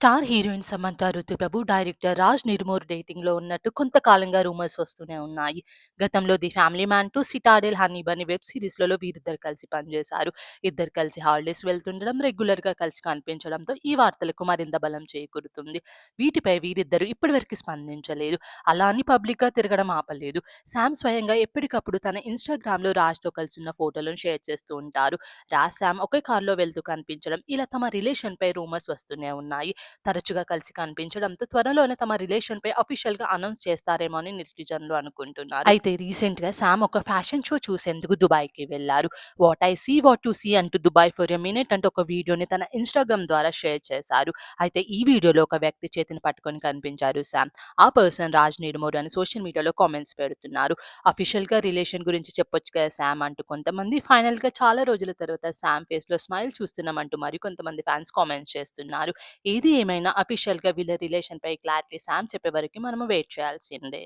Star heroine Samantha Ruth Prabhu, director Raj Nidimoru డేటింగ్‌లో ఉన్నట్టు కొంతకాలంగా రూమర్స్ వస్తూనే ఉన్నాయి. గతంలో 'the family man' 2, 'citadel honey bunny' web సీరీస్‌లలో వీరిద్దరు కలిసి పనిచేశారు. ఇద్దరు కలిసి హాలిడేస్ వెళ్తుండడం, రెగ్యులర్‌గా కలిసి కనిపించడంతో ఈ వార్తలకు మరింత బలం చేకూరుతుంది. వీటిపై వీరిద్దరూ ఇప్పటివరకు స్పందించలేదు. అలా అని పబ్లిక్‌గా తిరగడం ఆపలేదు. శామ్ స్వయంగా ఎప్పటికప్పుడు తన ఇన్‌స్టాగ్రామ్‌లో రాజ్‌తో కలిసి ఉన్న ఫోటోలను షేర్ చేస్తూ ఉంటారు. రాజ్, శామ్ ఒకే కారులో వెళ్తూ కనిపించడం, ఇలా తమ రిలేషన్‌పై రూమర్స్ వస్తూనే ఉన్నాయి. తరచుగా కలిసి కనిపించడంతో త్వరలోనే తమ రిలేషన్‌పై అఫీషియల్‌గా అనౌన్స్ చేస్తారేమో అని నెటిజన్లు అనుకుంటున్నారు. అయితే రీసెంట్‌గా సామ్ ఒక ఫ్యాషన్ షో చూసేందుకు దుబాయ్‌కి వెళ్లారు. What I see what to see అంటూ దుబాయ్ ఫర్ ఎ మినిట్ అంటూ ఒక వీడియోని తన ఇన్‌స్టాగ్రామ్ ద్వారా షేర్ చేశారు. అయితే ఈ వీడియోలో ఒక వ్యక్తి చేతిని పట్టుకొని కనిపించారు సామ్. ఆ పర్సన్ రాజ్ నిర్మోర్ అని సోషల్ మీడియాలో కామెంట్స్ పెడుతున్నారు. అఫీషియల్‌గా రిలేషన్ గురించి చెప్పొచ్చు కదా సామ్ అంటూ కొంతమంది, ఫైనల్‌గా చాలా రోజుల తర్వాత సామ్ ఫేస్‌లో స్మైల్ చూస్తున్నామంటూ మరికొంతమంది ఫ్యాన్స్ కామెంట్స్ చేస్తున్నారు. ఏది ఏమైనా అఫీషియల్‌గా వీళ్ళ రిలేషన్‌పై క్లారిటీ సామ్ చెప్పే వరకు మనము వెయిట్ చేయాల్సిందే.